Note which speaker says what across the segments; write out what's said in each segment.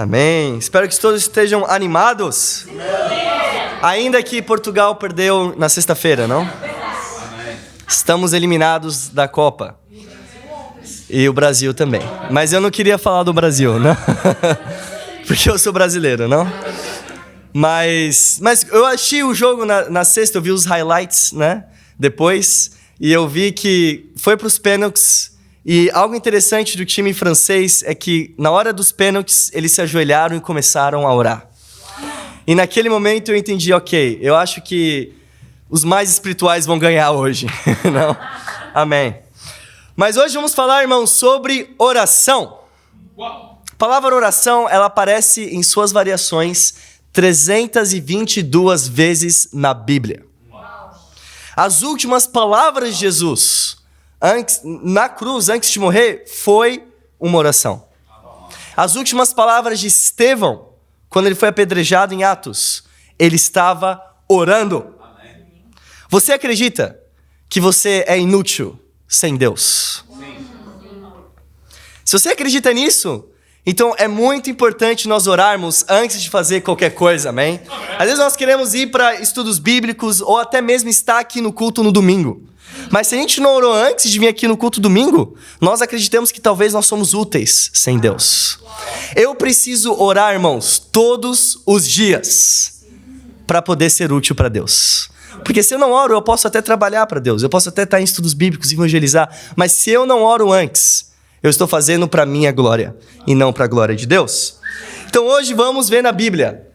Speaker 1: Amém. Espero que todos estejam animados. Ainda que Portugal perdeu na sexta-feira, não? Estamos eliminados da Copa. E o Brasil também. Mas eu não queria falar do Brasil, não? Porque eu sou brasileiro, não? Mas eu achei o jogo na sexta, eu vi os highlights, né? Depois. E eu vi que foi para os pênaltis. E algo interessante do time francês é que, na hora dos pênaltis, eles se ajoelharam e começaram a orar. E naquele momento eu entendi, ok, eu acho que os mais espirituais vão ganhar hoje. Não? Amém. Mas hoje vamos falar, irmãos, sobre oração. A palavra oração, ela aparece em suas variações 322 vezes na Bíblia. As últimas palavras de Jesus na cruz, antes de morrer, foi uma oração. As últimas palavras de Estevão, quando ele foi apedrejado em Atos, ele estava orando. Você acredita que você é inútil sem Deus? Se você acredita nisso, então é muito importante nós orarmos antes de fazer qualquer coisa, amém? Às vezes nós queremos ir para estudos bíblicos ou até mesmo estar aqui no culto no domingo. Mas se a gente não orou antes de vir aqui no culto domingo, nós acreditamos que talvez nós somos úteis sem Deus. Eu preciso orar, irmãos, todos os dias para poder ser útil para Deus. Porque se eu não oro, eu posso até trabalhar para Deus, eu posso até estar em estudos bíblicos, evangelizar, mas se eu não oro antes, eu estou fazendo para minha glória e não para a glória de Deus. Então hoje vamos ver na Bíblia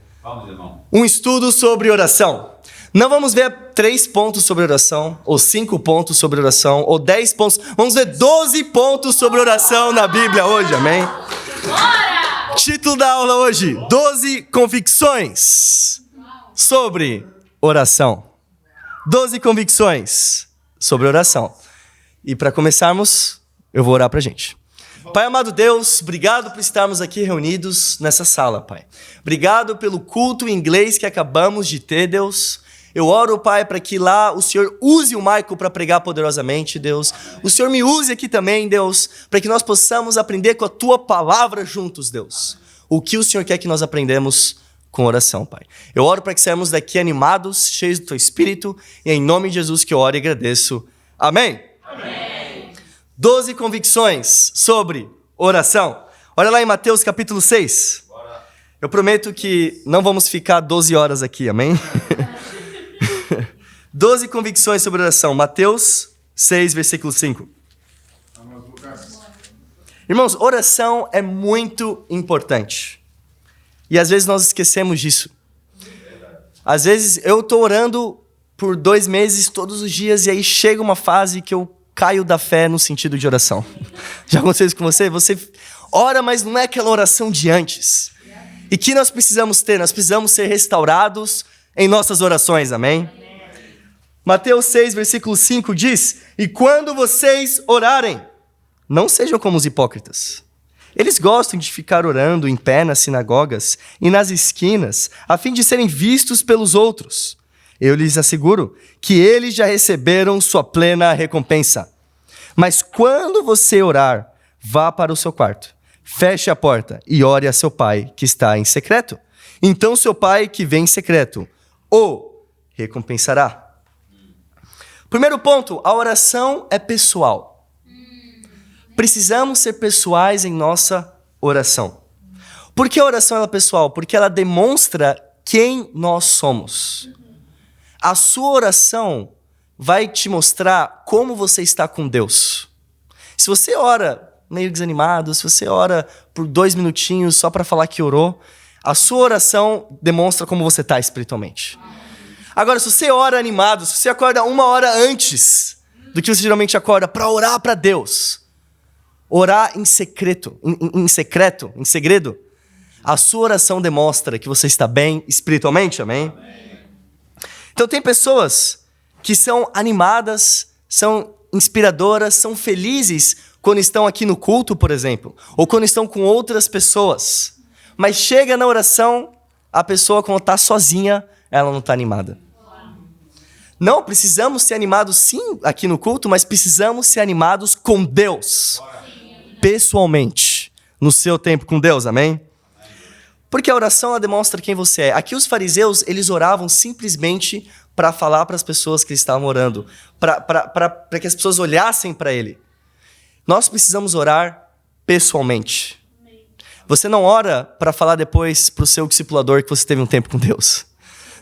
Speaker 1: um estudo sobre oração. Não vamos ver 3 pontos sobre oração, ou 5 pontos sobre oração, ou 10 pontos. Vamos ver 12 pontos sobre oração na Bíblia hoje, amém? Bora! Título da aula hoje, 12 convicções sobre oração. 12 convicções sobre oração. E para começarmos, eu vou orar para a gente. Pai amado Deus, obrigado por estarmos aqui reunidos nessa sala, Pai. Obrigado pelo culto em inglês que acabamos de ter, Deus. Eu oro, Pai, para que lá o Senhor use o Michael para pregar poderosamente, Deus. O Senhor me use aqui também, Deus, para que nós possamos aprender com a Tua palavra juntos, Deus. O que o Senhor quer que nós aprendamos com oração, Pai. Eu oro para que saímos daqui animados, cheios do Teu Espírito, e é em nome de Jesus que eu oro e agradeço. Amém? Amém. 12 convicções sobre oração. Olha lá em Mateus capítulo 6. Bora. Eu prometo que não vamos ficar 12 horas aqui, amém? 12 convicções sobre oração. Mateus 6, versículo 5. Irmãos, oração é muito importante. E às vezes nós esquecemos disso. Às vezes eu estou orando por 2 meses todos os dias e aí chega uma fase que eu caio da fé no sentido de oração. Já aconteceu isso com você? Você ora, mas não é aquela oração de antes. E que nós precisamos ter? Nós precisamos ser restaurados em nossas orações, amém? Mateus 6, versículo 5 diz: E quando vocês orarem, não sejam como os hipócritas. Eles gostam de ficar orando em pé nas sinagogas e nas esquinas, a fim de serem vistos pelos outros. Eu lhes asseguro que eles já receberam sua plena recompensa. Mas quando você orar, vá para o seu quarto, feche a porta e ore a seu pai que está em secreto. Então seu pai que vem em secreto o recompensará. Primeiro ponto, a oração é pessoal. Precisamos ser pessoais em nossa oração. Por que a oração é pessoal? Porque ela demonstra quem nós somos. A sua oração vai te mostrar como você está com Deus. Se você ora meio desanimado, se você ora por 2 minutinhos só para falar que orou, a sua oração demonstra como você está espiritualmente. Agora, se você ora animado, se você acorda 1 hora antes do que você geralmente acorda para orar para Deus, orar em secreto, em segredo, a sua oração demonstra que você está bem espiritualmente, amém? Então tem pessoas que são animadas, são inspiradoras, são felizes quando estão aqui no culto, por exemplo, ou quando estão com outras pessoas. Mas chega na oração, a pessoa quando está sozinha, ela não está animada. Não, precisamos ser animados sim aqui no culto, mas precisamos ser animados com Deus. Pessoalmente, no seu tempo com Deus, amém? Porque a oração, ela demonstra quem você é. Aqui os fariseus, eles oravam simplesmente para falar para as pessoas que eles estavam orando, para que as pessoas olhassem para ele. Nós precisamos orar pessoalmente. Você não ora para falar depois para o seu discipulador que você teve um tempo com Deus.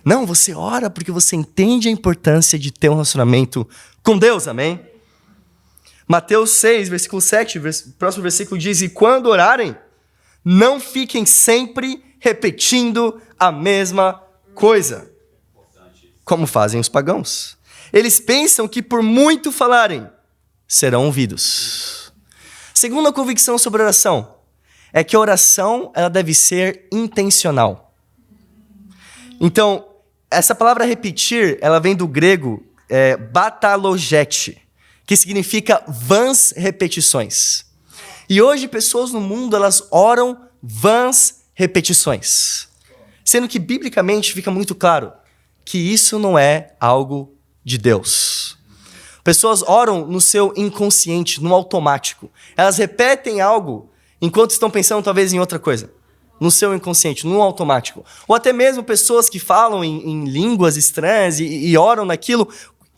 Speaker 1: Não, você ora porque você entende a importância de ter um relacionamento com Deus, amém? Mateus 6, versículo 7, próximo versículo diz: e quando orarem, não fiquem sempre repetindo a mesma coisa, como fazem os pagãos. Eles pensam que por muito falarem, serão ouvidos. Segunda convicção sobre oração é que a oração ela deve ser intencional. Então, essa palavra repetir, ela vem do grego batalogete, que significa vãs repetições. E hoje pessoas no mundo, elas oram vãs repetições. Sendo que, biblicamente, fica muito claro que isso não é algo de Deus. Pessoas oram no seu inconsciente, no automático. Elas repetem algo enquanto estão pensando talvez em outra coisa. No seu inconsciente, no automático. Ou até mesmo pessoas que falam em línguas estranhas e oram naquilo,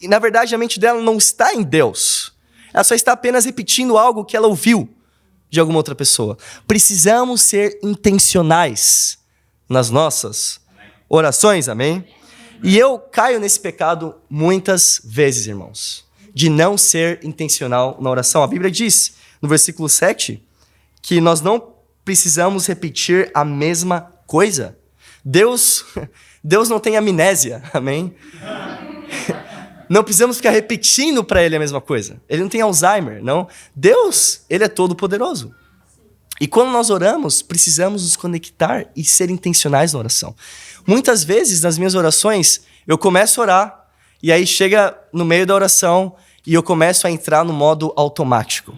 Speaker 1: e na verdade a mente dela não está em Deus. Ela só está apenas repetindo algo que ela ouviu de alguma outra pessoa. Precisamos ser intencionais nas nossas orações, amém? E eu caio nesse pecado muitas vezes, irmãos, de não ser intencional na oração. A Bíblia diz, no versículo 7, que nós não precisamos repetir a mesma coisa. Deus não tem amnésia, amém? Não precisamos ficar repetindo para ele a mesma coisa. Ele não tem Alzheimer, não. Deus, ele é todo poderoso. E quando nós oramos, precisamos nos conectar e ser intencionais na oração. Muitas vezes, nas minhas orações, eu começo a orar, e aí chega no meio da oração, e eu começo a entrar no modo automático.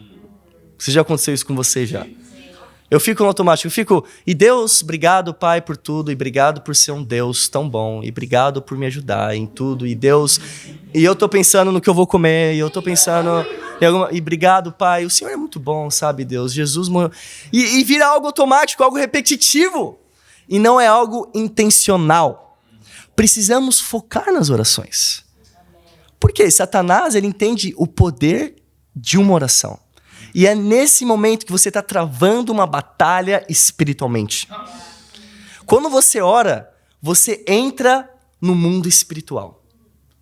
Speaker 1: Se já aconteceu isso com você já? Eu fico no automático, e Deus, obrigado, Pai, por tudo, e obrigado por ser um Deus tão bom, e obrigado por me ajudar em tudo, e Deus, e eu tô pensando no que eu vou comer, e eu tô pensando, e obrigado, Pai, o Senhor é muito bom, sabe, Deus, Jesus morreu, e vira algo automático, algo repetitivo, e não é algo intencional. Precisamos focar nas orações. Porque Satanás, ele entende o poder de uma oração. E é nesse momento que você está travando uma batalha espiritualmente. Quando você ora, você entra no mundo espiritual.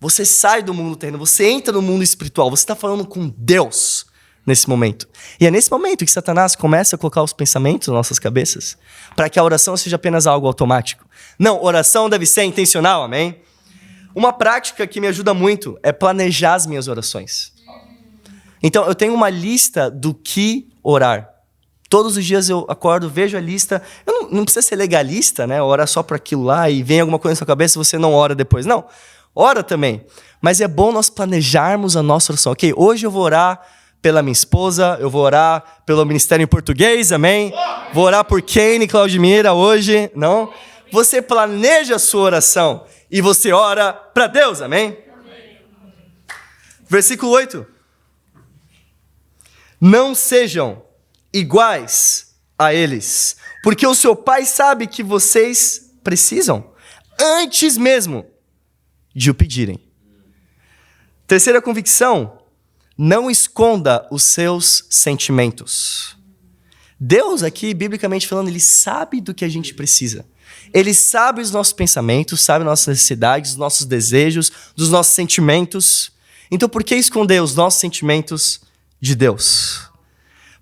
Speaker 1: Você sai do mundo terreno, você entra no mundo espiritual. Você está falando com Deus nesse momento. E é nesse momento que Satanás começa a colocar os pensamentos nas nossas cabeças, para que a oração seja apenas algo automático. Não, oração deve ser intencional, amém? Uma prática que me ajuda muito é planejar as minhas orações. Então, eu tenho uma lista do que orar. Todos os dias eu acordo, vejo a lista. Eu não precisa ser legalista, né? Orar só para aquilo lá e vem alguma coisa na sua cabeça e você não ora depois. Não, ora também. Mas é bom nós planejarmos a nossa oração. Ok, hoje eu vou orar pela minha esposa, eu vou orar pelo ministério em português, amém? Vou orar por Kane e Claudimira hoje, não? Você planeja a sua oração e você ora para Deus, amém? Versículo 8. Não sejam iguais a eles, porque o seu pai sabe que vocês precisam, antes mesmo de o pedirem. Terceira convicção, não esconda os seus sentimentos. Deus aqui, biblicamente falando, ele sabe do que a gente precisa. Ele sabe os nossos pensamentos, sabe nossas necessidades, os nossos desejos, dos nossos sentimentos. Então, por que esconder os nossos sentimentos de Deus?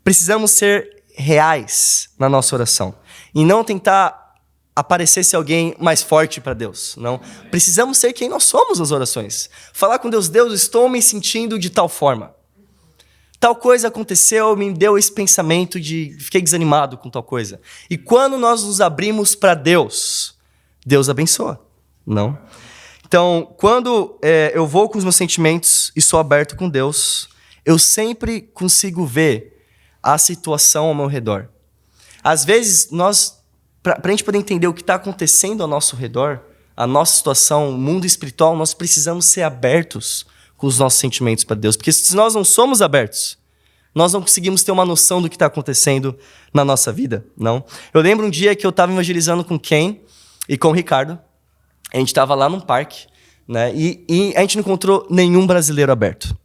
Speaker 1: Precisamos ser reais na nossa oração e não tentar aparecer ser alguém mais forte para Deus, não. Precisamos ser quem nós somos nas orações. Falar com Deus, Deus, estou me sentindo de tal forma. Tal coisa aconteceu, me deu esse pensamento de fiquei desanimado com tal coisa. E quando nós nos abrimos para Deus, Deus abençoa, não? Então, quando eu vou com os meus sentimentos e sou aberto com Deus, eu sempre consigo ver a situação ao meu redor. Às vezes, para a gente poder entender o que está acontecendo ao nosso redor, a nossa situação, o mundo espiritual, nós precisamos ser abertos com os nossos sentimentos para Deus. Porque se nós não somos abertos, nós não conseguimos ter uma noção do que está acontecendo na nossa vida, não. Eu lembro um dia que eu estava evangelizando com Ken e com o Ricardo. A gente estava lá num parque, né? E a gente não encontrou nenhum brasileiro aberto.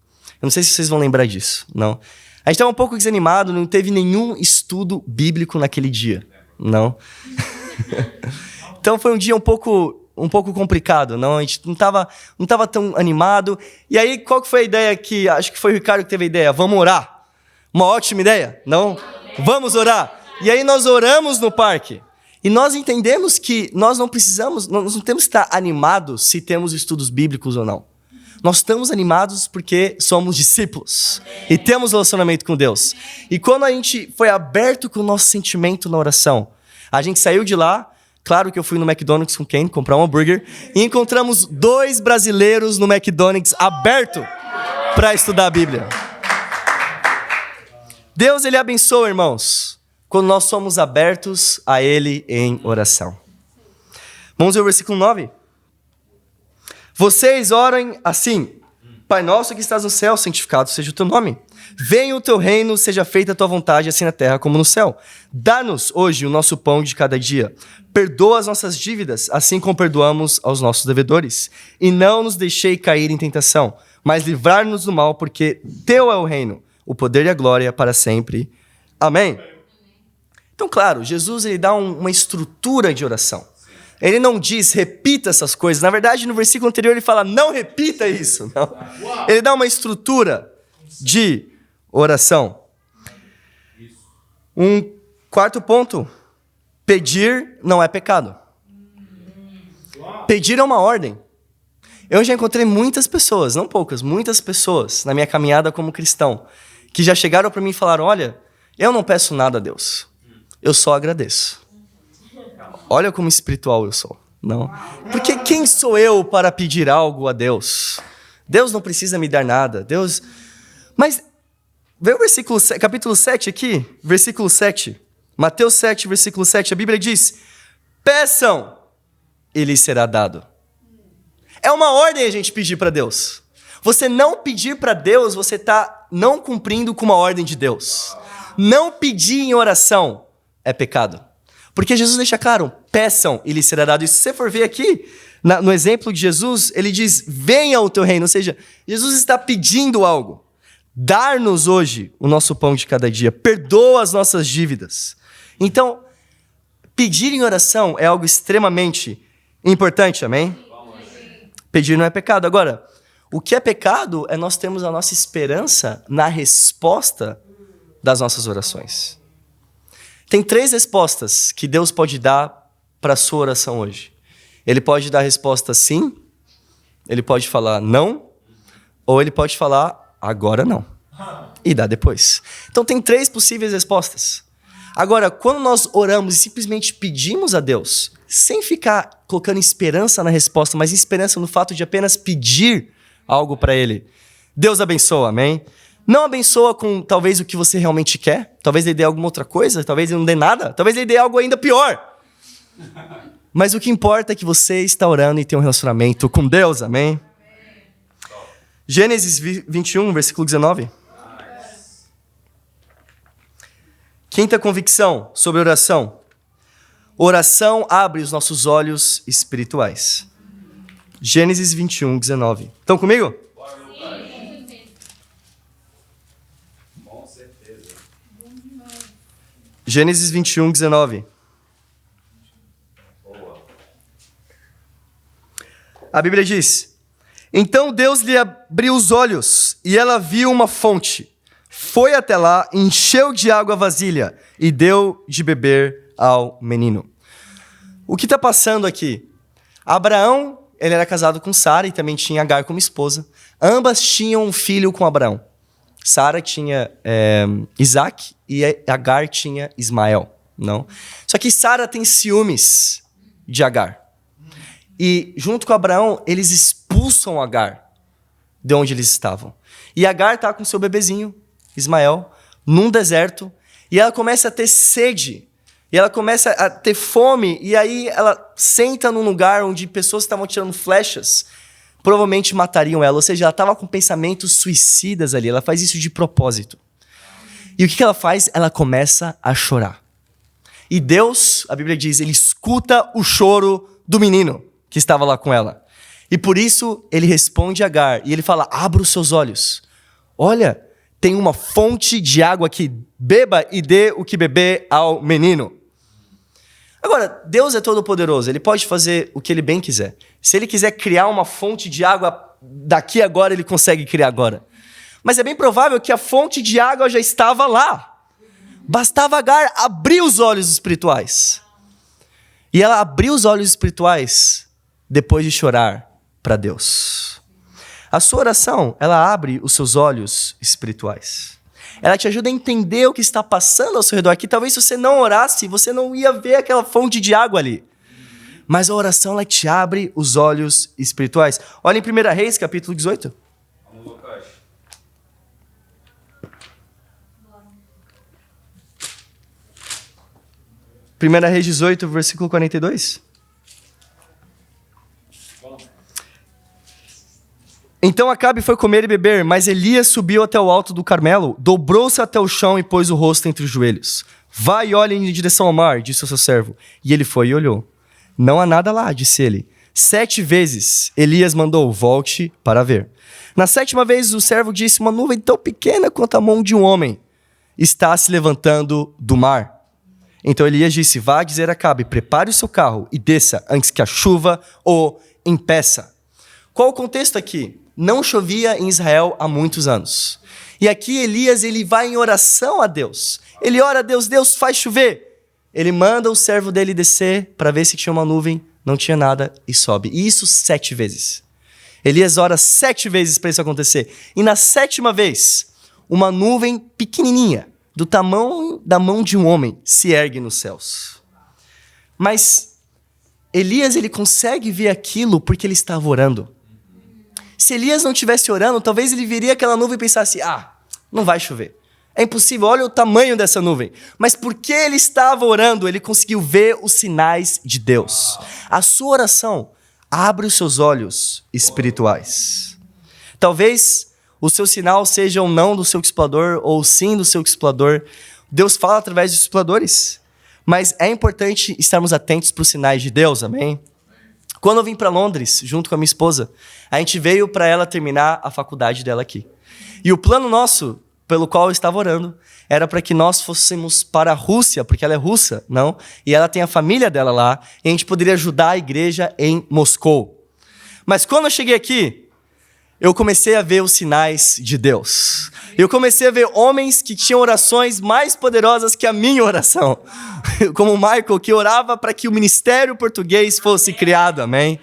Speaker 1: Eu não sei se vocês vão lembrar disso, não. A gente estava um pouco desanimado, não teve nenhum estudo bíblico naquele dia, não. Então foi um dia um pouco complicado, não? A gente não tava tão animado. E aí, qual que foi a ideia que... Acho que foi o Ricardo que teve a ideia. Vamos orar. Uma ótima ideia, não? Vamos orar. E aí nós oramos no parque. E nós entendemos que nós não temos que estar animados se temos estudos bíblicos ou não. Nós estamos animados porque somos discípulos e temos relacionamento com Deus. E quando a gente foi aberto com o nosso sentimento na oração, a gente saiu de lá, claro que eu fui no McDonald's com Ken comprar um hambúrguer, e encontramos 2 brasileiros no McDonald's aberto para estudar a Bíblia. Deus, Ele abençoa, irmãos, quando nós somos abertos a Ele em oração. Vamos ver o versículo 9. Vocês orem assim: Pai nosso que estás no céu, santificado seja o teu nome. Venha o teu reino, seja feita a tua vontade, assim na terra como no céu. Dá-nos hoje o nosso pão de cada dia. Perdoa as nossas dívidas, assim como perdoamos aos nossos devedores. E não nos deixei cair em tentação, mas livrar-nos do mal, porque teu é o reino, o poder e a glória para sempre. Amém? Então, claro, Jesus ele dá uma estrutura de oração. Ele não diz, repita essas coisas. Na verdade, no versículo anterior, ele fala, não repita isso. Não. Ele dá uma estrutura de oração. Um quarto ponto. Pedir não é pecado. Pedir é uma ordem. Eu já encontrei muitas pessoas, não poucas, muitas pessoas na minha caminhada como cristão, que já chegaram para mim e falaram, olha, eu não peço nada a Deus. Eu só agradeço. Olha como espiritual eu sou. Não. Porque quem sou eu para pedir algo a Deus? Deus não precisa me dar nada. Deus... Mas, vê o versículo, capítulo 7 aqui, versículo 7. Mateus 7, versículo 7. A Bíblia diz, peçam e lhes será dado. É uma ordem a gente pedir para Deus. Você não pedir para Deus, você está não cumprindo com uma ordem de Deus. Não pedir em oração é pecado. Porque Jesus deixa claro, peçam e lhes será dado. E se você for ver aqui, no exemplo de Jesus, ele diz, venha o teu reino. Ou seja, Jesus está pedindo algo. Dar-nos hoje o nosso pão de cada dia. Perdoa as nossas dívidas. Então, pedir em oração é algo extremamente importante, amém? Pedir não é pecado. Agora, o que é pecado é nós termos a nossa esperança na resposta das nossas orações. Tem 3 respostas que Deus pode dar para a sua oração hoje. Ele pode dar a resposta sim, ele pode falar não, ou ele pode falar agora não, e dar depois. Então tem 3 possíveis respostas. Agora, quando nós oramos e simplesmente pedimos a Deus, sem ficar colocando esperança na resposta, mas esperança no fato de apenas pedir algo para Ele, Deus abençoa, amém? Não abençoa com talvez o que você realmente quer. Talvez ele dê alguma outra coisa. Talvez ele não dê nada. Talvez ele dê algo ainda pior. Mas o que importa é que você está orando e tem um relacionamento com Deus. Amém? Gênesis 21, versículo 19. Quinta convicção sobre oração. Oração abre os nossos olhos espirituais. Gênesis 21, 19. Estão comigo? Gênesis 21, 19. A Bíblia diz, então Deus lhe abriu os olhos e ela viu uma fonte. Foi até lá, encheu de água a vasilha e deu de beber ao menino. O que está passando aqui? Abraão, ele era casado com Sara e também tinha Agar como esposa. Ambas tinham um filho com Abraão. Sara tinha Isaac e Agar tinha Ismael. Não? Só que Sara tem ciúmes de Agar. E junto com Abraão, eles expulsam Agar de onde eles estavam. E Agar está com seu bebezinho, Ismael, num deserto. E ela começa a ter sede. E ela começa a ter fome. E aí ela senta num lugar onde pessoas estavam tirando flechas. Provavelmente matariam ela. Ou seja, ela estava com pensamentos suicidas ali. Ela faz isso de propósito. E o que ela faz? Ela começa a chorar. E Deus, a Bíblia diz, ele escuta o choro do menino que estava lá com ela. E por isso ele responde a Agar e ele fala, abra os seus olhos. Olha, tem uma fonte de água aqui, beba e dê o que beber ao menino. Agora, Deus é todo poderoso, ele pode fazer o que ele bem quiser. Se ele quiser criar uma fonte de água daqui agora, ele consegue criar agora. Mas é bem provável que a fonte de água já estava lá. Bastava Agar abrir os olhos espirituais. E ela abriu os olhos espirituais depois de chorar para Deus. A sua oração, ela abre os seus olhos espirituais. Ela te ajuda a entender o que está passando ao seu redor. Que talvez se você não orasse, você não ia ver aquela fonte de água ali. Mas a oração, ela te abre os olhos espirituais. Olha em 1 Reis, capítulo 18.
Speaker 2: Vamos, Lucas.
Speaker 1: 1 Reis 18, versículo 42. Então Acabe foi comer e beber, mas Elias subiu até o alto do Carmelo, dobrou-se até o chão e pôs o rosto entre os joelhos. Vai e olhe em direção ao mar, disse o seu servo. E ele foi e olhou. Não há nada lá, disse ele. 7 vezes Elias mandou, volte para ver. Na 7ª vez o servo disse, uma nuvem tão pequena quanto a mão de um homem está se levantando do mar. Então Elias disse, vá dizer a Acabe, prepare o seu carro e desça antes que a chuva o impeça. Qual o contexto aqui? Não chovia em Israel há muitos anos. E aqui Elias, ele vai em oração a Deus. Ele ora a Deus, Deus faz chover. Ele manda o servo dele descer para ver se tinha uma nuvem, não tinha nada e sobe. E isso 7 vezes. Elias ora 7 vezes para isso acontecer. E na 7ª vez, uma nuvem pequenininha, do tamanho da mão de um homem, se ergue nos céus. Mas Elias, ele consegue ver aquilo porque ele estava orando. Se Elias não estivesse orando, talvez ele viria aquela nuvem e pensasse, não vai chover. É impossível, olha o tamanho dessa nuvem. Mas porque ele estava orando, ele conseguiu ver os sinais de Deus. A sua oração abre os seus olhos espirituais. Talvez o seu sinal seja um não do seu discipulador ou sim do seu discipulador. Deus fala através dos discipuladores. Mas é importante estarmos atentos para os sinais de Deus, amém? Quando eu vim para Londres, junto com a minha esposa, a gente veio para ela terminar a faculdade dela aqui. E o plano nosso, pelo qual eu estava orando, era para que nós fôssemos para a Rússia, porque ela é russa, não? E ela tem a família dela lá, e a gente poderia ajudar a igreja em Moscou. Mas quando eu cheguei aqui, eu comecei a ver os sinais de Deus. Eu comecei a ver homens que tinham orações mais poderosas que a minha oração. Como o Michael, que orava para que o ministério português fosse criado, amém?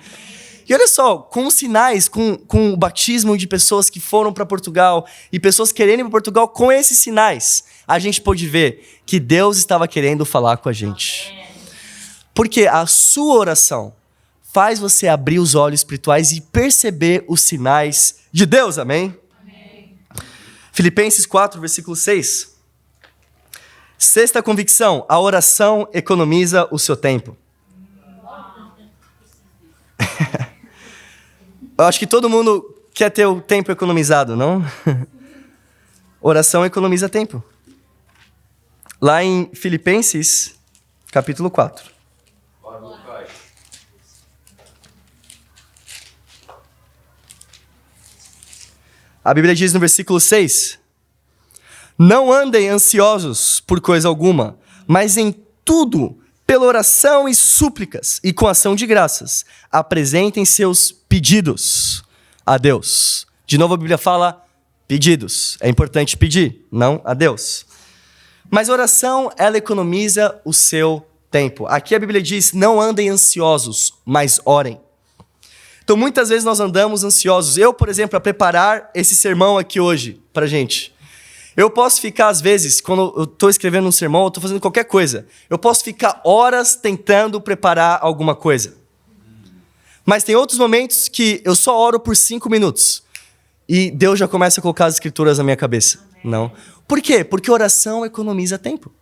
Speaker 1: E olha só, com os sinais, com o batismo de pessoas que foram para Portugal e pessoas querendo ir para Portugal, com esses sinais, a gente pôde ver que Deus estava querendo falar com a gente. Porque a sua oração faz você abrir os olhos espirituais e perceber os sinais de Deus, amém? Amém. Filipenses 4, versículo 6. 6ª convicção, a oração economiza o seu tempo. Eu acho que todo mundo quer ter o tempo economizado, não? Oração economiza tempo. Lá em Filipenses, capítulo 4. A Bíblia diz no versículo 6, não andem ansiosos por coisa alguma, mas em tudo, pela oração e súplicas e com ação de graças, apresentem seus pedidos a Deus. De novo a Bíblia fala pedidos. É importante pedir, não a Deus. Mas a oração, ela economiza o seu tempo. Aqui a Bíblia diz, não andem ansiosos, mas orem. Então, muitas vezes nós andamos ansiosos. Eu, por exemplo, para preparar esse sermão aqui hoje para a gente, eu posso ficar, às vezes, quando eu estou escrevendo um sermão, eu estou fazendo qualquer coisa, eu posso ficar horas tentando preparar alguma coisa. Mas tem outros momentos que eu só oro por 5 minutos e Deus já começa a colocar as escrituras na minha cabeça. Não. Por quê? Porque oração economiza tempo.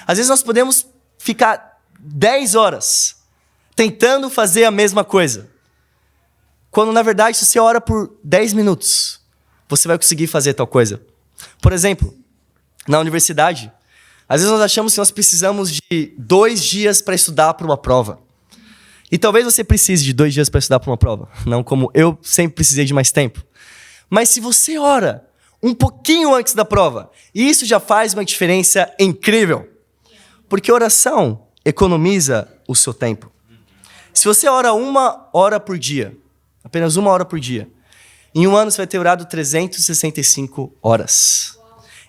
Speaker 1: Às vezes nós podemos ficar 10 horas tentando fazer a mesma coisa. Quando, na verdade, se você ora por 10 minutos, você vai conseguir fazer tal coisa. Por exemplo, na universidade. Às vezes nós achamos que nós precisamos de 2 dias para estudar para uma prova. E talvez você precise de 2 dias para estudar para uma prova. Não como eu sempre precisei de mais tempo. Mas se você ora um pouquinho antes da prova, isso já faz uma diferença incrível. Porque oração economiza o seu tempo. Se você ora 1 hora por dia, apenas 1 hora por dia, em um ano você vai ter orado 365 horas.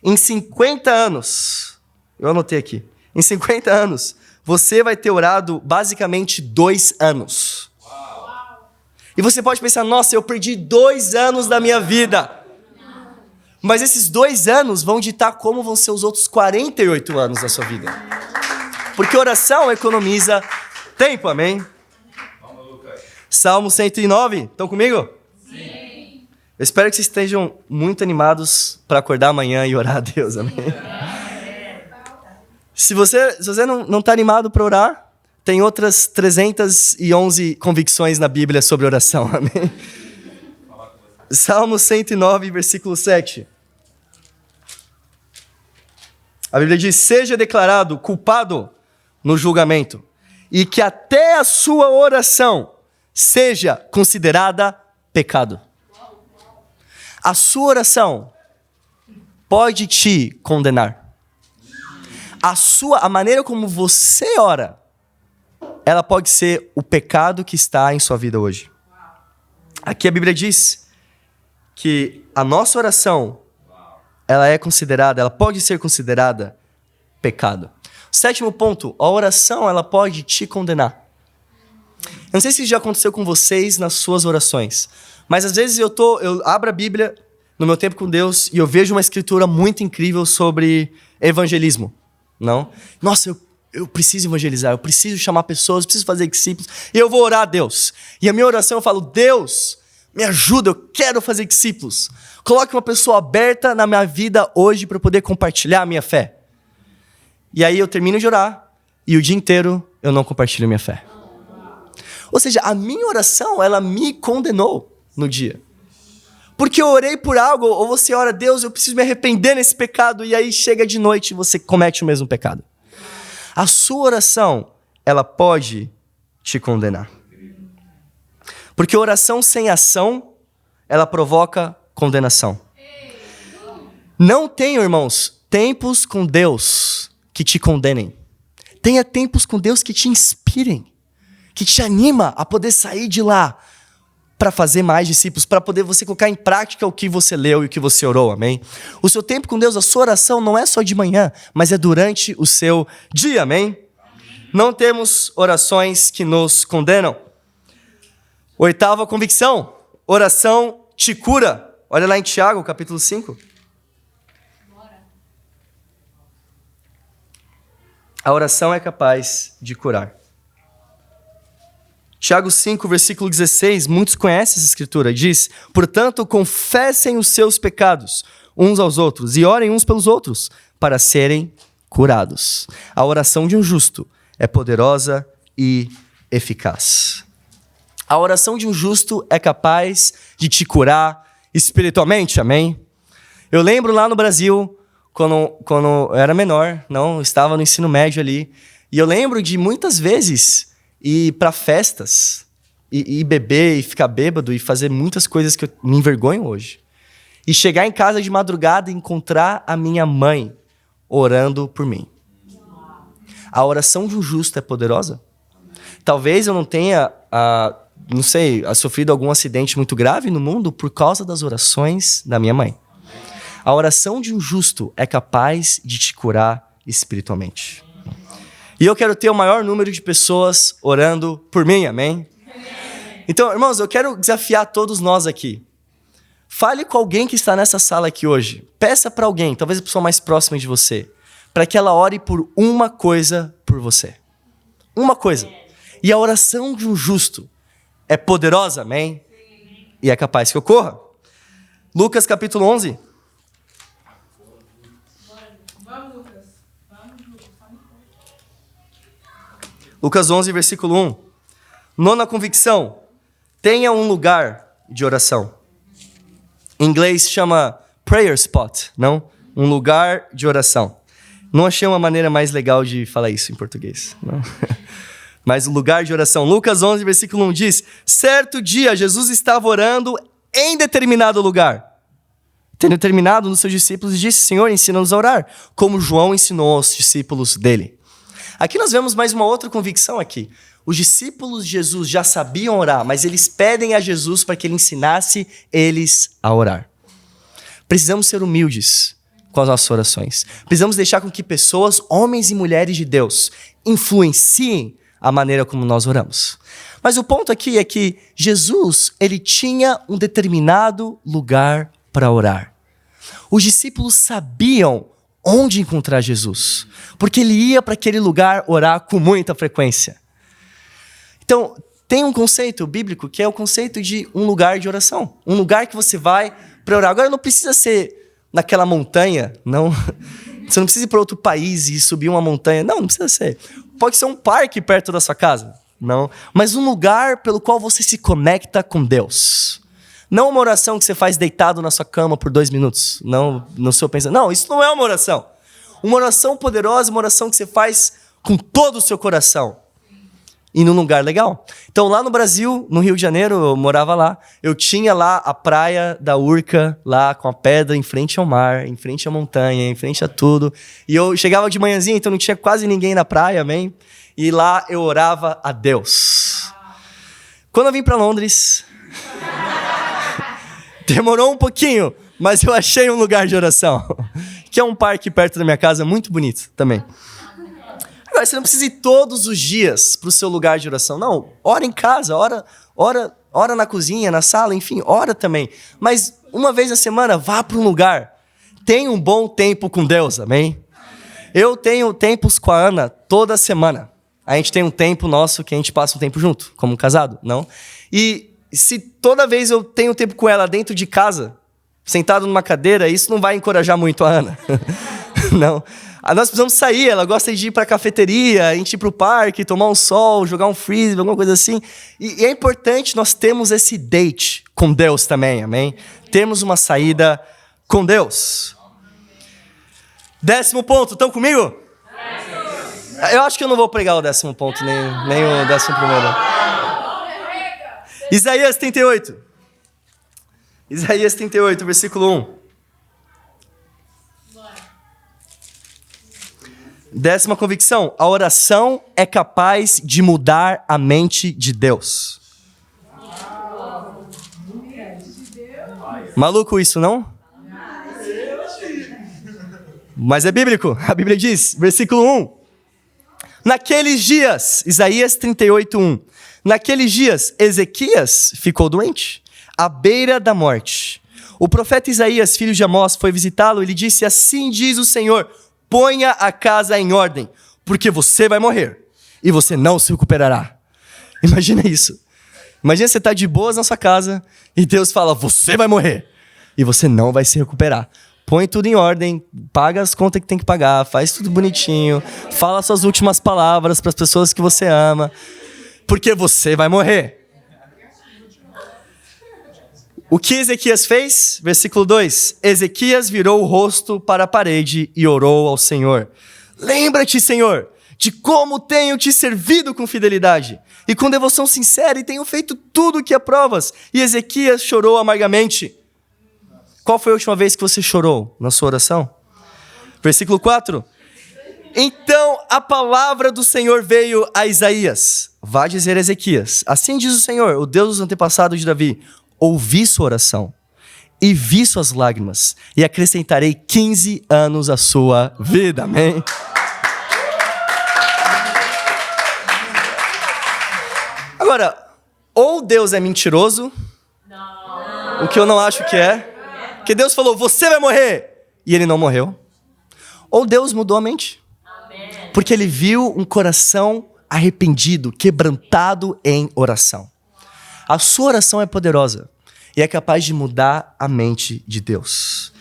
Speaker 1: Em 50 anos, eu anotei aqui, em 50 anos, você vai ter orado basicamente 2 anos. E você pode pensar, nossa, eu perdi 2 anos da minha vida. Mas esses 2 anos vão ditar como vão ser os outros 48 anos da sua vida. Porque oração economiza tempo, amém? Salmo 109, estão comigo? Sim. Eu espero que vocês estejam muito animados para acordar amanhã e orar a Deus, amém? Se você não está animado para orar, tem outras 311 convicções na Bíblia sobre oração, amém? Salmo 109, versículo 7. A Bíblia diz, seja declarado culpado no julgamento, e que até a sua oração seja considerada pecado. A sua oração pode te condenar. A maneira como você ora, ela pode ser o pecado que está em sua vida hoje. Aqui a Bíblia diz que a nossa oração, ela pode ser considerada pecado. 7º ponto, a oração, ela pode te condenar. Eu não sei se já aconteceu com vocês nas suas orações, mas às vezes eu abro a Bíblia no meu tempo com Deus e eu vejo uma escritura muito incrível sobre evangelismo. Não? Nossa, eu preciso evangelizar, eu preciso chamar pessoas, eu preciso fazer discípulos, e eu vou orar a Deus. E a minha oração eu falo, Deus, me ajuda, eu quero fazer discípulos. Coloque uma pessoa aberta na minha vida hoje para eu poder compartilhar a minha fé. E aí eu termino de orar e o dia inteiro eu não compartilho a minha fé. Ou seja, a minha oração, ela me condenou no dia. Porque eu orei por algo, ou você ora, Deus, eu preciso me arrepender nesse pecado, e aí chega de noite e você comete o mesmo pecado. A sua oração, ela pode te condenar. Porque oração sem ação, ela provoca condenação. Não tenham, irmãos, tempos com Deus que te condenem. Tenha tempos com Deus que te inspirem, que te anima a poder sair de lá para fazer mais discípulos, para poder você colocar em prática o que você leu e o que você orou, amém? O seu tempo com Deus, a sua oração não é só de manhã, mas é durante o seu dia, amém? Não temos orações que nos condenam. 8ª convicção, oração te cura. Olha lá em Tiago, capítulo 5. A oração é capaz de curar. Tiago 5, versículo 16, muitos conhecem essa escritura, diz, portanto, confessem os seus pecados uns aos outros e orem uns pelos outros para serem curados. A oração de um justo é poderosa e eficaz. A oração de um justo é capaz de te curar espiritualmente, amém? Eu lembro lá no Brasil, quando eu era menor, estava no ensino médio ali, e eu lembro de muitas vezes ir para festas, e beber, e ficar bêbado, e fazer muitas coisas que eu me envergonho hoje. E chegar em casa de madrugada e encontrar a minha mãe orando por mim. A oração de um justo é poderosa. Talvez eu não tenha, sofrido algum acidente muito grave no mundo por causa das orações da minha mãe. A oração de um justo é capaz de te curar espiritualmente. E eu quero ter o maior número de pessoas orando por mim, amém? Então, irmãos, eu quero desafiar todos nós aqui. Fale com alguém que está nessa sala aqui hoje. Peça para alguém, talvez a pessoa mais próxima de você, para que ela ore por uma coisa por você. Uma coisa. E a oração de um justo é poderosa, amém? E é capaz que ocorra. Lucas capítulo 11. Lucas 11, versículo 1. 9ª convicção. Tenha um lugar de oração. Em inglês chama prayer spot, não? um lugar de oração. Não achei uma maneira mais legal de falar isso em português. Não. Mas o lugar de oração. Lucas 11, versículo 1 diz: certo dia, Jesus estava orando em determinado lugar. Tendo terminado nos seus discípulos, disse: Senhor, ensina-nos a orar, como João ensinou aos discípulos dele. Aqui nós vemos mais uma outra convicção aqui. Os discípulos de Jesus já sabiam orar, mas eles pedem a Jesus para que ele ensinasse eles a orar. Precisamos ser humildes com as nossas orações. Precisamos deixar com que pessoas, homens e mulheres de Deus, influenciem a maneira como nós oramos. Mas o ponto aqui é que Jesus, ele tinha um determinado lugar para orar. Os discípulos sabiam onde encontrar Jesus, porque ele ia para aquele lugar orar com muita frequência. Então, tem um conceito bíblico que é o conceito de um lugar de oração. Um lugar que você vai para orar. Agora, não precisa ser naquela montanha, não. Você não precisa ir para outro país e subir uma montanha. Não precisa ser. Pode ser um parque perto da sua casa. Não. Mas um lugar pelo qual você se conecta com Deus. Não uma oração que você faz deitado na sua cama por 2 minutos. Não, no seu pensamento. Não, isso não é uma oração. Uma oração poderosa, uma oração que você faz com todo o seu coração. E num lugar legal. Então, lá no Brasil, no Rio de Janeiro, eu morava lá. Eu tinha lá a praia da Urca, lá com a pedra em frente ao mar, em frente à montanha, em frente a tudo. E eu chegava de manhãzinha, então não tinha quase ninguém na praia, amém? E lá eu orava a Deus. Quando eu vim para Londres, demorou um pouquinho, mas eu achei um lugar de oração. Que é um parque perto da minha casa, muito bonito também. Agora, você não precisa ir todos os dias para o seu lugar de oração. Não, ora em casa, ora na cozinha, na sala, enfim, ora também. Mas uma vez na semana, vá para um lugar. Tenha um bom tempo com Deus, amém? Eu tenho tempos com a Ana toda semana. A gente tem um tempo nosso que a gente passa um tempo junto, como casado, não? E se toda vez eu tenho tempo com ela dentro de casa, sentado numa cadeira, isso não vai encorajar muito a Ana. Não. Nós precisamos sair, ela gosta de ir para a cafeteria, a gente ir para o parque, tomar um sol, jogar um frisbee, alguma coisa assim. E é importante nós termos esse date com Deus também, amém? Termos uma saída com Deus. 10º ponto, estão comigo? Eu acho que eu não vou pregar o 10º ponto, nem o 11º. Isaías 38. Isaías 38, versículo 1. 10ª convicção: a oração é capaz de mudar a mente de Deus. Maluco isso, não? Mas é bíblico. A Bíblia diz, versículo 1. Naqueles dias, Isaías 38, 1. Naqueles dias, Ezequias ficou doente, à beira da morte. O profeta Isaías, filho de Amós, foi visitá-lo e lhe disse: assim diz o Senhor, ponha a casa em ordem, porque você vai morrer e você não se recuperará. Imagina isso. Imagina você estar de boas na sua casa e Deus fala: você vai morrer e você não vai se recuperar. Põe tudo em ordem, paga as contas que tem que pagar, faz tudo bonitinho, fala suas últimas palavras para as pessoas que você ama, porque você vai morrer. O que Ezequias fez? Versículo 2. Ezequias virou o rosto para a parede e orou ao Senhor. Lembra-te, Senhor, de como tenho te servido com fidelidade e com devoção sincera e tenho feito tudo o que aprovas. E Ezequias chorou amargamente. Qual foi a última vez que você chorou na sua oração? Versículo 4. Então a palavra do Senhor veio a Isaías. Vá dizer a Ezequias: assim diz o Senhor, o Deus dos antepassados de Davi: ouvi sua oração e vi suas lágrimas, e acrescentarei 15 anos à sua vida. Amém? Agora, ou Deus é mentiroso, o que eu não acho que é, que Deus falou: você vai morrer, e ele não morreu. Ou Deus mudou a mente, porque ele viu um coração arrependido, quebrantado em oração. A sua oração é poderosa e é capaz de mudar a mente de Deus.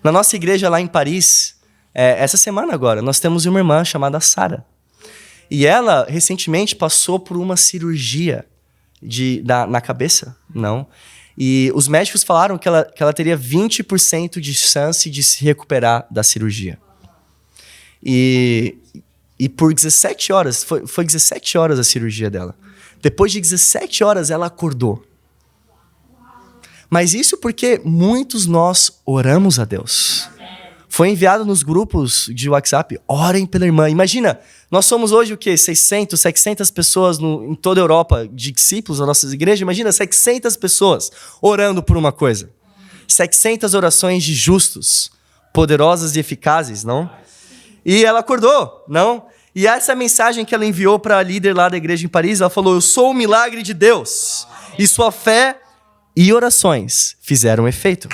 Speaker 1: Na nossa igreja lá em Paris, essa semana agora, nós temos uma irmã chamada Sara. E ela, recentemente, passou por uma cirurgia na cabeça, não? E os médicos falaram que ela teria 20% de chance de se recuperar da cirurgia. E por 17 horas, foi 17 horas a cirurgia dela. Depois de 17 horas, ela acordou. Mas isso porque muitos nós oramos a Deus. Foi enviado nos grupos de WhatsApp, orem pela irmã. Imagina, nós somos hoje o quê? 600, 700 pessoas em toda a Europa, de discípulos da nossa igreja. Imagina, 700 pessoas orando por uma coisa. 700 orações de justos, poderosas e eficazes, não? E ela acordou, não? E essa mensagem que ela enviou para a líder lá da igreja em Paris, ela falou, eu sou o milagre de Deus. E sua fé e orações fizeram efeito.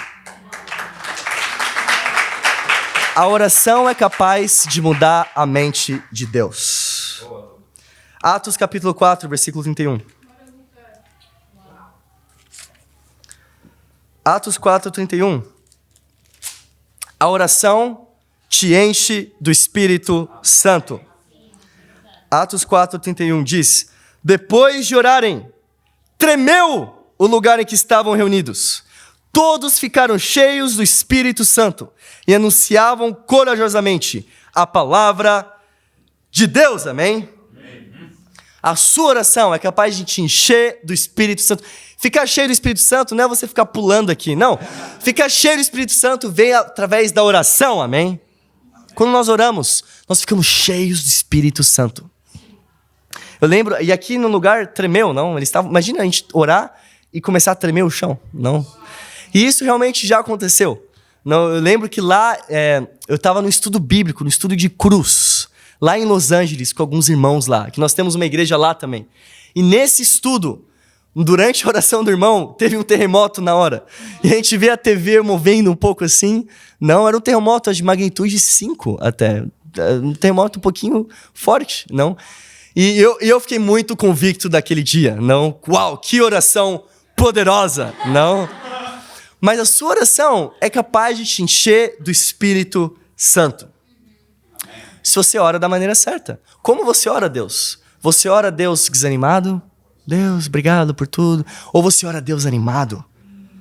Speaker 1: A oração é capaz de mudar a mente de Deus. Atos capítulo 4, versículo 31. Atos 4, 31. A oração te enche do Espírito Santo. Atos 4, 31 diz, depois de orarem, tremeu o lugar em que estavam reunidos. Todos ficaram cheios do Espírito Santo e anunciavam corajosamente a palavra de Deus, amém? A sua oração é capaz de te encher do Espírito Santo. Ficar cheio do Espírito Santo não é você ficar pulando aqui, não. Ficar cheio do Espírito Santo vem através da oração, amém? Quando nós oramos, nós ficamos cheios do Espírito Santo. Eu lembro, e aqui no lugar tremeu, não? Imagina a gente orar e começar a tremer o chão, não? E isso realmente já aconteceu. Não, eu lembro que lá, eu estava no estudo bíblico, no estudo de cruz, lá em Los Angeles, com alguns irmãos lá, que nós temos uma igreja lá também. E nesse estudo, durante a oração do irmão, teve um terremoto na hora. E a gente vê a TV movendo um pouco assim. Não, era um terremoto de magnitude 5 até. Um terremoto um pouquinho forte, não? E eu fiquei muito convicto daquele dia, não? Uau, que oração poderosa, não? Mas a sua oração é capaz de te encher do Espírito Santo. Se você ora da maneira certa. Como você ora a Deus? Você ora a Deus desanimado? Deus, obrigado por tudo. Ou você ora a Deus animado?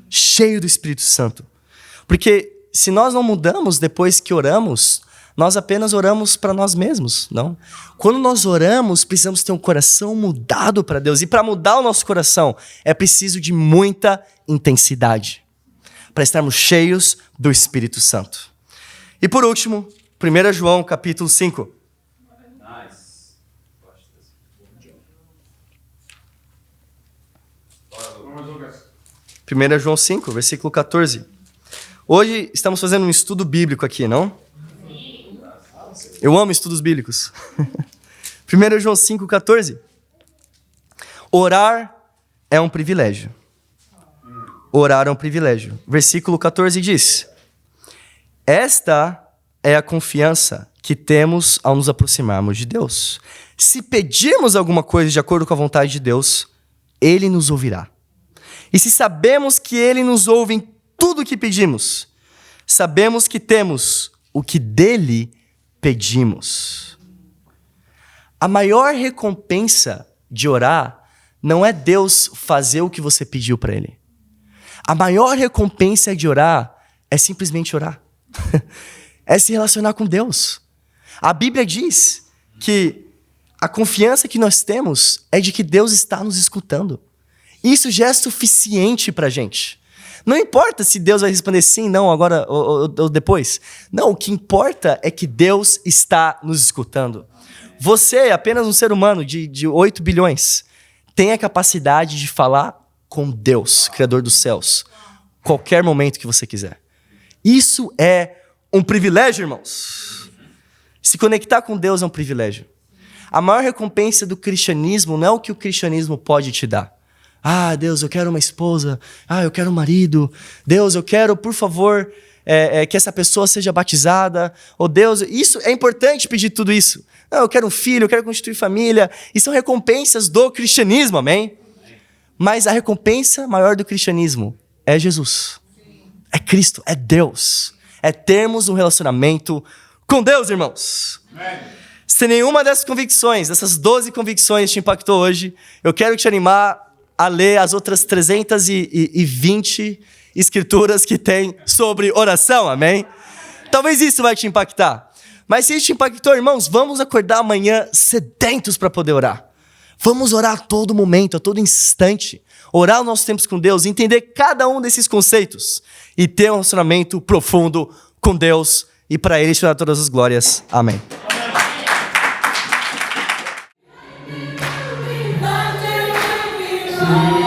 Speaker 1: Cheio do Espírito Santo. Porque se nós não mudamos depois que oramos, nós apenas oramos para nós mesmos, não? Quando nós oramos, precisamos ter um coração mudado para Deus. E para mudar o nosso coração, é preciso de muita intensidade. Para estarmos cheios do Espírito Santo. E por último, 1 João capítulo 5. Nice. 1 João 5, versículo 14. Hoje estamos fazendo um estudo bíblico aqui, não? Eu amo estudos bíblicos. 1 João 5, 14. Orar é um privilégio. Orar é um privilégio. Versículo 14 diz, esta é a confiança que temos ao nos aproximarmos de Deus. Se pedirmos alguma coisa de acordo com a vontade de Deus, Ele nos ouvirá. E se sabemos que Ele nos ouve em tudo o que pedimos, sabemos que temos o que dele pedimos. A maior recompensa de orar não é Deus fazer o que você pediu para Ele. A maior recompensa de orar é simplesmente orar. É se relacionar com Deus. A Bíblia diz que a confiança que nós temos é de que Deus está nos escutando. Isso já é suficiente para a gente. Não importa se Deus vai responder sim, não, agora ou depois. Não, o que importa é que Deus está nos escutando. Você é apenas um ser humano de 8 bilhões. Tem a capacidade de falar com Deus, Criador dos céus, qualquer momento que você quiser. Isso é um privilégio, irmãos. Se conectar com Deus é um privilégio. A maior recompensa do cristianismo não é o que o cristianismo pode te dar. Ah, Deus, eu quero uma esposa. Ah, eu quero um marido. Deus, eu quero, por favor, que essa pessoa seja batizada. Oh, Deus, isso é importante pedir tudo isso. Não, eu quero um filho, eu quero constituir família. E são recompensas do cristianismo, amém? Mas a recompensa maior do cristianismo é Jesus. É Cristo, é Deus. É termos um relacionamento com Deus, irmãos. Amém. Se nenhuma dessas convicções, dessas 12 convicções te impactou hoje, eu quero te animar a ler as outras 320 escrituras que tem sobre oração, amém? Talvez isso vai te impactar. Mas se isso te impactou, irmãos, vamos acordar amanhã sedentos para poder orar. Vamos orar a todo momento, a todo instante. Orar os nossos tempos com Deus, entender cada um desses conceitos e ter um relacionamento profundo com Deus e para Ele te dar todas as glórias. Amém.
Speaker 2: Amém.